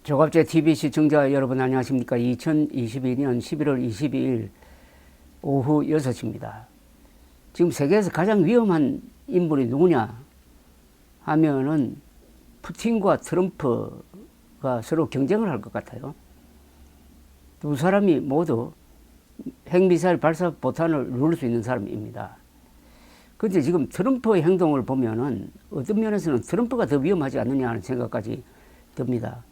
조갑제 TV 시청자 여러분 안녕하십니까. 2022년 11월 22일 오후 6시입니다. 지금 세계에서 가장 위험한 인물이 누구냐 하면은 푸틴과 트럼프가 서로 경쟁을 할 것 같아요. 두 사람이 모두 핵미사일 발사 포탄을 누를 수 있는 사람입니다. 그런데 지금 트럼프의 행동을 보면은 어떤 면에서는 트럼프가 더 위험하지 않느냐 하는 생각까지 듭니다.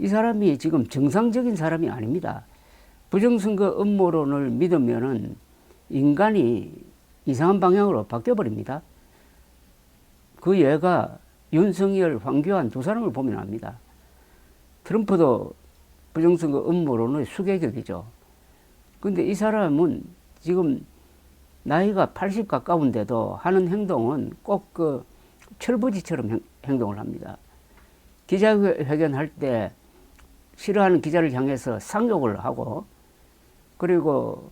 이 사람이 지금 정상적인 사람이 아닙니다. 부정선거 음모론을 믿으면은 인간이 이상한 방향으로 바뀌어버립니다. 그 예가 윤석열, 황교안 두 사람을 보면 압니다. 트럼프도 부정선거 음모론의 수계격이죠. 근데 이 사람은 지금 나이가 80 가까운데도 하는 행동은 꼭 그 철부지처럼 행동을 합니다. 기자회견할 때 싫어하는 기자를 향해서 상욕을 하고, 그리고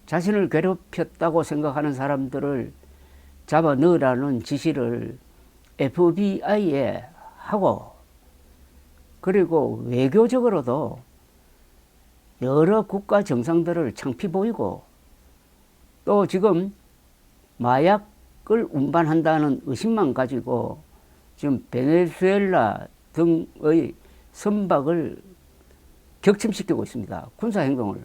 자신을 괴롭혔다고 생각하는 사람들을 잡아 넣으라는 지시를 FBI에 하고, 그리고 외교적으로도 여러 국가 정상들을 창피 보이고, 또 지금 마약을 운반한다는 의심만 가지고 지금 베네수엘라 등의 선박을 격침시키고 있습니다. 군사행동을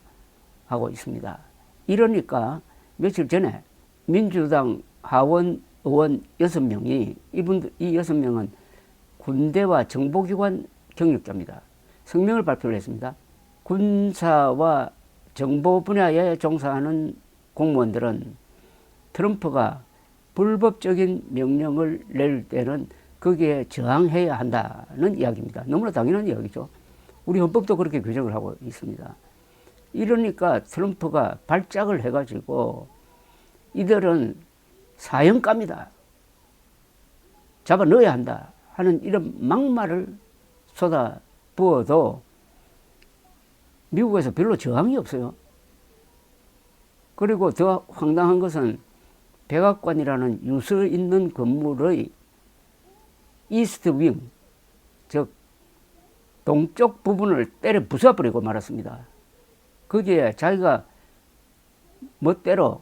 하고 있습니다. 이러니까 며칠 전에 민주당 하원 의원 6명이, 이 6명은 군대와 정보기관 경력자입니다. 성명을 발표를 했습니다. 군사와 정보 분야에 종사하는 공무원들은 트럼프가 불법적인 명령을 낼 때는 거기에 저항해야 한다는 이야기입니다. 너무나 당연한 이야기죠. 우리 헌법도 그렇게 규정을 하고 있습니다. 이러니까 트럼프가 발작을 해가지고 이들은 사형감이다, 잡아 넣어야 한다 하는 이런 막말을 쏟아 부어도 미국에서 별로 저항이 없어요. 그리고 더 황당한 것은 백악관이라는 유서 있는 건물의 이스트 윙, 즉 동쪽 부분을 때려 부숴버리고 말았습니다. 거기에 자기가 멋대로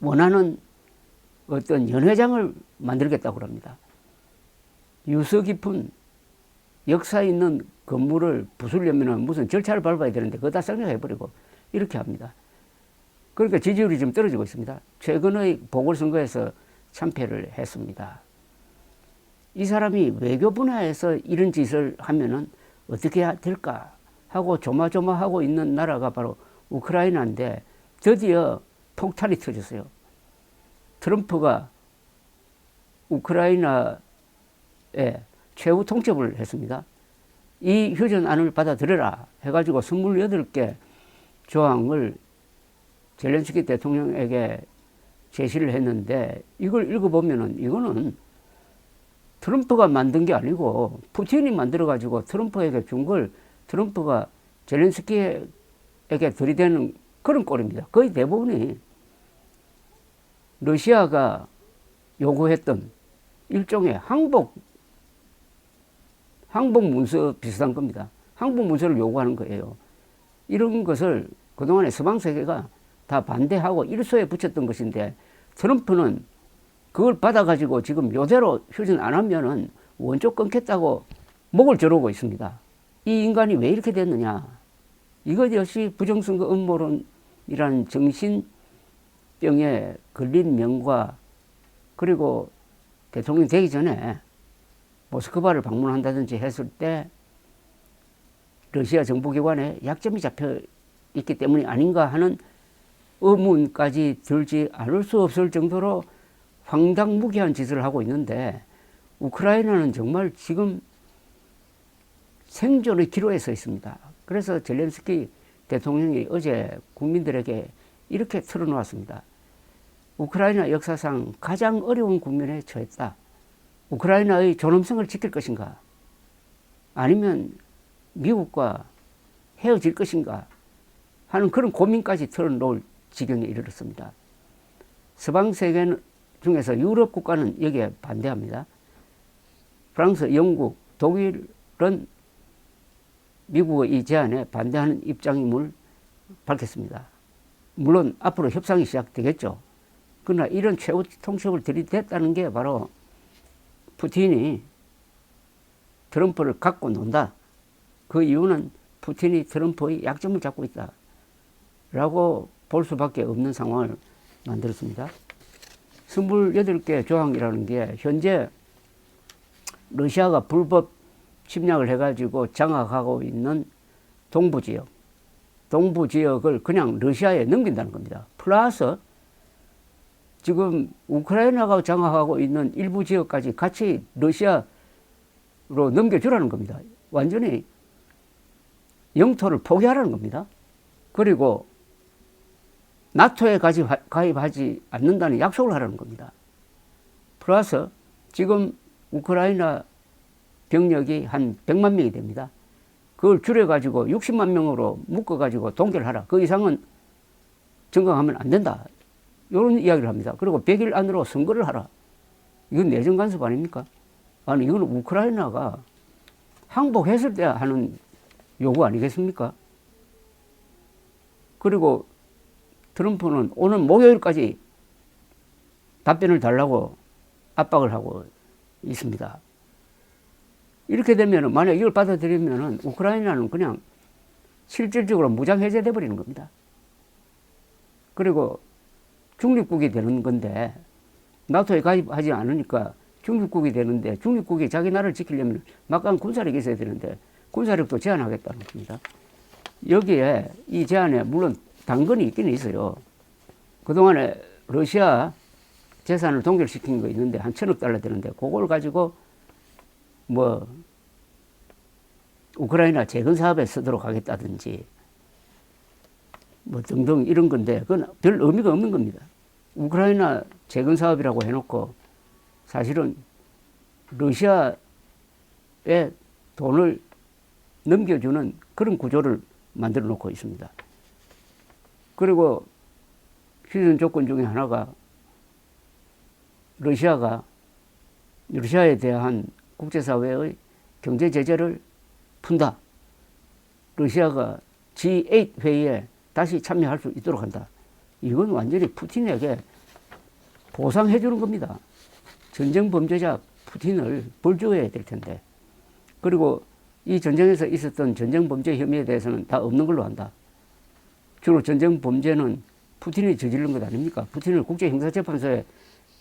원하는 어떤 연회장을 만들겠다고 합니다. 유서 깊은 역사 있는 건물을 부수려면 무슨 절차를 밟아야 되는데 그거 다 쌍욕해버리고 이렇게 합니다. 그러니까 지지율이 좀 떨어지고 있습니다. 최근의 보궐선거에서 참패를 했습니다. 이 사람이 외교 분야에서 이런 짓을 하면은 어떻게 해야 될까 하고 조마조마하고 있는 나라가 바로 우크라이나인데 드디어 폭탄이 터졌어요. 트럼프가 우크라이나에 최후 통첩을 했습니다. 이 휴전안을 받아들여라 해가지고 28개 조항을 젤렌스키 대통령에게 제시를 했는데, 이걸 읽어보면은 이거는 트럼프가 만든 게 아니고 푸틴이 만들어가지고 트럼프에게 준 걸 트럼프가 젤렌스키에게 들이대는 그런 꼴입니다. 거의 대부분이 러시아가 요구했던 일종의 항복 문서 비슷한 겁니다. 항복 문서를 요구하는 거예요. 이런 것을 그동안에 서방 세계가 다 반대하고 일소에 붙였던 것인데, 트럼프는 그걸 받아가지고 지금 요대로 휴전 안 하면은 원조 끊겠다고 목을 조르고 있습니다. 이 인간이 왜 이렇게 됐느냐. 이것 역시 부정선거 음모론이라는 정신병에 걸린 명과, 그리고 대통령이 되기 전에 모스크바를 방문한다든지 했을 때 러시아 정보기관에 약점이 잡혀 있기 때문이 아닌가 하는 의문까지 들지 않을 수 없을 정도로 황당무계한 짓을 하고 있는데, 우크라이나는 정말 지금 생존의 기로에 서 있습니다. 그래서 젤렌스키 대통령이 어제 국민들에게 이렇게 털어놓았습니다. 우크라이나 역사상 가장 어려운 국면에 처했다. 우크라이나의 존엄성을 지킬 것인가, 아니면 미국과 헤어질 것인가 하는 그런 고민까지 털어놓을 지경에 이르렀습니다. 서방 세계 중에서 유럽 국가는 여기에 반대합니다. 프랑스, 영국, 독일은 미국의 이 제안에 반대하는 입장임을 밝혔습니다. 물론 앞으로 협상이 시작되겠죠. 그러나 이런 최후 통첩을 들이댔다는 게 바로 푸틴이 트럼프를 갖고 논다. 그 이유는 푸틴이 트럼프의 약점을 잡고 있다. 라고 볼 수밖에 없는 상황을 만들었습니다. 28개 조항이라는 게 현재 러시아가 불법 침략을 해가지고 장악하고 있는 동부 지역을 그냥 러시아에 넘긴다는 겁니다. 플러스 지금 우크라이나가 장악하고 있는 일부 지역까지 같이 러시아로 넘겨주라는 겁니다. 완전히 영토를 포기하라는 겁니다. 그리고 나토에 가입하지 않는다는 약속을 하라는 겁니다. 플러스 지금 우크라이나 병력이 한 100만 명이 됩니다. 그걸 줄여가지고 60만 명으로 묶어가지고 동결하라. 그 이상은 증강하면 안 된다. 이런 이야기를 합니다. 그리고 100일 안으로 선거를 하라. 이건 내정 간섭 아닙니까? 아니, 이건 우크라이나가 항복했을 때 하는 요구 아니겠습니까? 그리고 트럼프는 오늘 목요일까지 답변을 달라고 압박을 하고 있습니다. 이렇게 되면, 만약 이걸 받아들이면 우크라이나는 그냥 실질적으로 무장해제돼 버리는 겁니다. 그리고 중립국이 되는 건데, 나토에 가입하지 않으니까 중립국이 되는데, 중립국이 자기 나라를 지키려면 막강 군사력이 있어야 되는데, 군사력도 제한하겠다는 겁니다. 여기에 이 제안에 물론 당근이 있긴 있어요. 그동안에 러시아 재산을 동결시킨 거 있는데 한 1,000억 달러 되는데, 그걸 가지고 뭐 우크라이나 재건 사업에 쓰도록 하겠다든지 뭐 등등 이런 건데, 그건 별 의미가 없는 겁니다. 우크라이나 재건 사업이라고 해놓고 사실은 러시아에 돈을 넘겨주는 그런 구조를 만들어 놓고 있습니다. 그리고 휴전 조건 중에 하나가 러시아에 대한 국제사회의 경제 제재를 푼다. 러시아가 G8 회의에 다시 참여할 수 있도록 한다. 이건 완전히 푸틴에게 보상해 주는 겁니다. 전쟁 범죄자 푸틴을 벌주어야 될 텐데. 그리고 이 전쟁에서 있었던 전쟁 범죄 혐의에 대해서는 다 없는 걸로 한다. 주로 전쟁 범죄는 푸틴이 저지른 것 아닙니까? 푸틴을 국제형사재판소에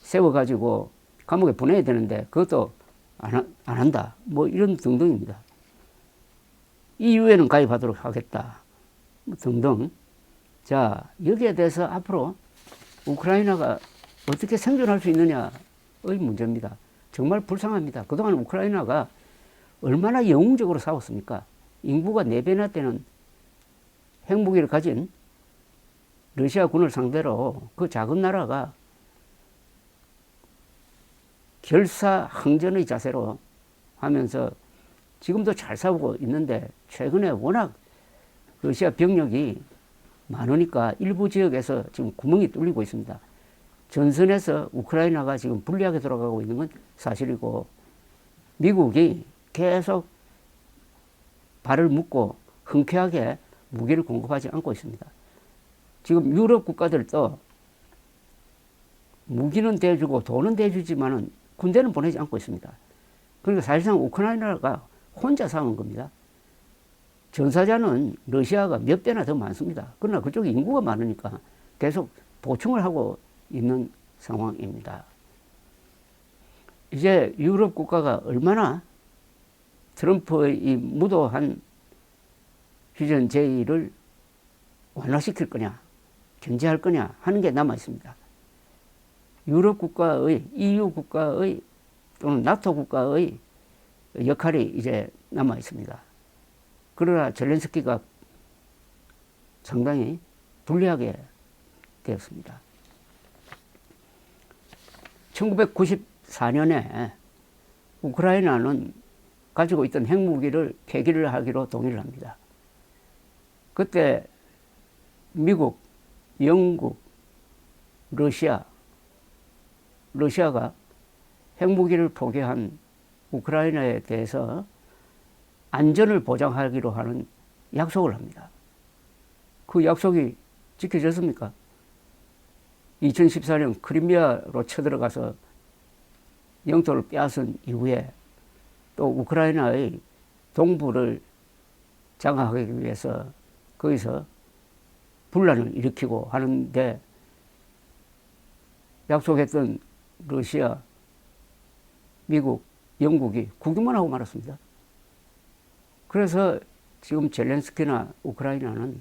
세워가지고 감옥에 보내야 되는데 그것도 안 한다. 뭐 이런 등등입니다. EU에는 가입하도록 하겠다. 등등. 자, 여기에 대해서 앞으로 우크라이나가 어떻게 생존할 수 있느냐의 문제입니다. 정말 불쌍합니다. 그동안 우크라이나가 얼마나 영웅적으로 싸웠습니까? 인구가 4배나 되는 핵무기를 가진 러시아군을 상대로 그 작은 나라가 결사항전의 자세로 하면서 지금도 잘 싸우고 있는데, 최근에 워낙 러시아 병력이 많으니까 일부 지역에서 지금 구멍이 뚫리고 있습니다. 전선에서 우크라이나가 지금 불리하게 돌아가고 있는 건 사실이고, 미국이 계속 발을 묶고 흔쾌하게 무기를 공급하지 않고 있습니다. 지금 유럽 국가들도 무기는 대주고 돈은 대주지만은 군대는 보내지 않고 있습니다. 그러니까 사실상 우크라이나가 혼자 싸운 겁니다. 전사자는 러시아가 몇 배나 더 많습니다. 그러나 그쪽에 인구가 많으니까 계속 보충을 하고 있는 상황입니다. 이제 유럽 국가가 얼마나 트럼프의 이 무도한 휴전 제의를 완화시킬 거냐, 견제할 거냐 하는 게 남아 있습니다. 유럽 국가의, EU 국가의 또는 나토 국가의 역할이 이제 남아 있습니다. 그러나 젤렌스키가 상당히 불리하게 되었습니다. 1994년에 우크라이나는 가지고 있던 핵무기를 폐기를 하기로 동의를 합니다. 그때 미국, 영국, 러시아가 핵무기를 포기한 우크라이나에 대해서 안전을 보장하기로 하는 약속을 합니다. 그 약속이 지켜졌습니까? 2014년 크리미아로 쳐들어가서 영토를 빼앗은 이후에 또 우크라이나의 동부를 장악하기 위해서 거기서 분란을 일으키고 하는데 약속했던 러시아, 미국, 영국이 구경만 하고 말았습니다. 그래서 지금 젤렌스키나 우크라이나는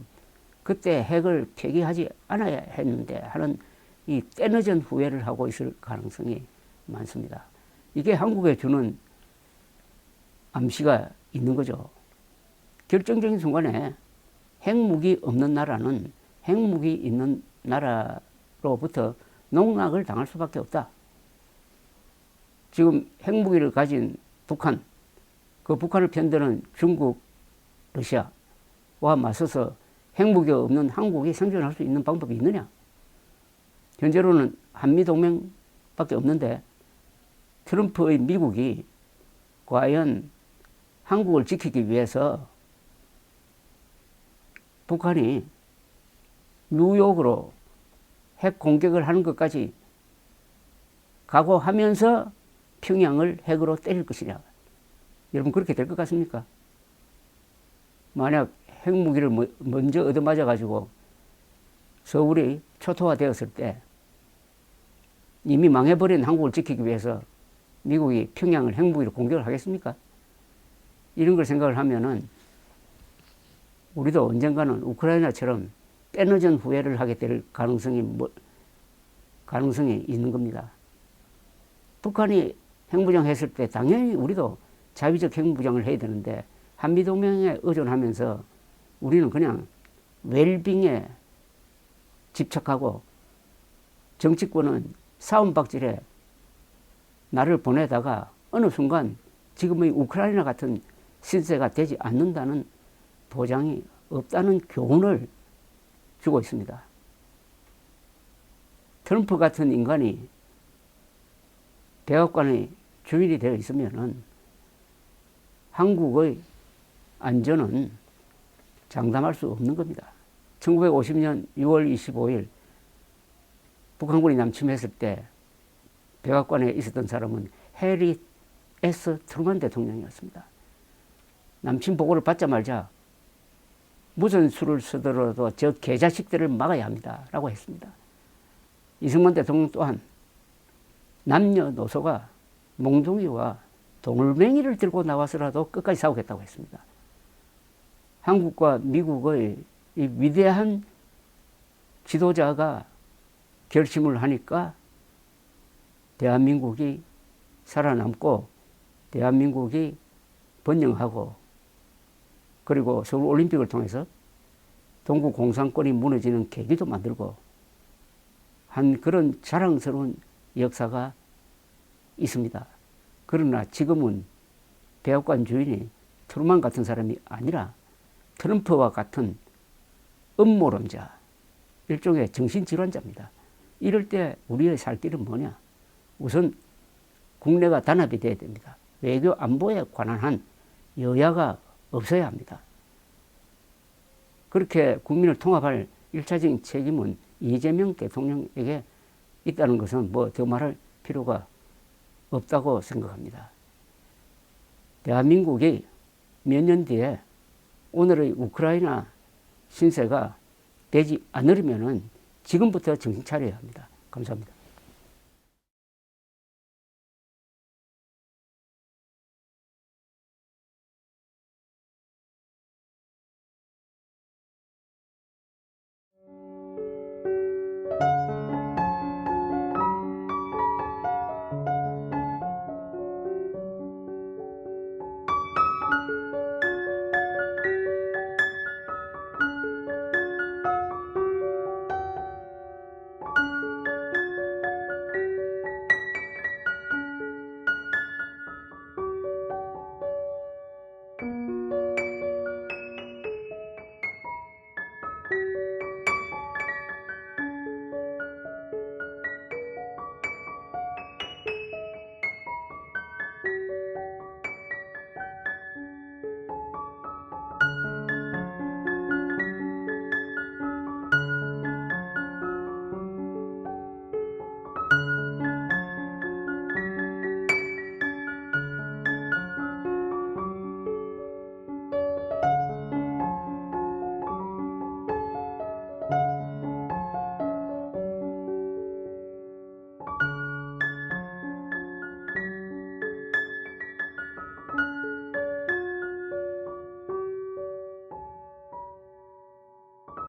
그때 핵을 폐기하지 않아야 했는데 하는 이 때늦은 후회를 하고 있을 가능성이 많습니다. 이게 한국에 주는 암시가 있는 거죠. 결정적인 순간에 핵무기 없는 나라는 핵무기 있는 나라로부터 농락을 당할 수밖에 없다. 지금 핵무기를 가진 북한, 그 북한을 편드는 중국, 러시아와 맞서서 핵무기가 없는 한국이 생존할 수 있는 방법이 있느냐? 현재로는 한미동맹밖에 없는데 트럼프의 미국이 과연 한국을 지키기 위해서 북한이 뉴욕으로 핵 공격을 하는 것까지 각오하면서 평양을 핵으로 때릴 것이냐. 여러분 그렇게 될 것 같습니까? 만약 핵무기를 먼저 얻어맞아 가지고 서울이 초토화되었을 때 이미 망해버린 한국을 지키기 위해서 미국이 평양을 핵무기로 공격을 하겠습니까? 이런 걸 생각을 하면은 우리도 언젠가는 우크라이나처럼 때늦은 후회를 하게 될 가능성이 있는 겁니다. 북한이 핵무장했을 때 당연히 우리도 자위적 핵무장을 해야 되는데 한미동맹에 의존하면서 우리는 그냥 웰빙에 집착하고 정치권은 싸움박질에 나를 보내다가 어느 순간 지금의 우크라이나 같은 신세가 되지 않는다는 보장이 없다는 교훈을 주고 있습니다. 트럼프 같은 인간이 백악관의 주인이 되어 있으면은 한국의 안전은 장담할 수 없는 겁니다. 1950년 6월 25일 북한군이 남침했을 때 백악관에 있었던 사람은 해리 S. 트루먼 대통령이었습니다. 남침 보고를 받자마자 무슨 수를 쓰더라도 저 개자식들을 막아야 합니다. 라고 했습니다. 이승만 대통령 또한 남녀노소가 몽둥이와 돌멩이를 들고 나와서라도 끝까지 싸우겠다고 했습니다. 한국과 미국의 이 위대한 지도자가 결심을 하니까 대한민국이 살아남고 대한민국이 번영하고 그리고 서울올림픽을 통해서 동구 공산권이 무너지는 계기도 만들고 한 그런 자랑스러운 역사가 있습니다. 그러나 지금은 백악관 주인이 트루먼 같은 사람이 아니라 트럼프와 같은 음모론자, 일종의 정신질환자입니다. 이럴 때 우리의 살 길은 뭐냐? 우선 국내가 단합이 돼야 됩니다. 외교 안보에 관한 한 여야가 없어야 합니다. 그렇게 국민을 통합할 1차적인 책임은 이재명 대통령에게 있다는 것은 뭐 더 말할 필요가 없다고 생각합니다. 대한민국이 몇 년 뒤에 오늘의 우크라이나 신세가 되지 않으려면 지금부터 정신 차려야 합니다. 감사합니다.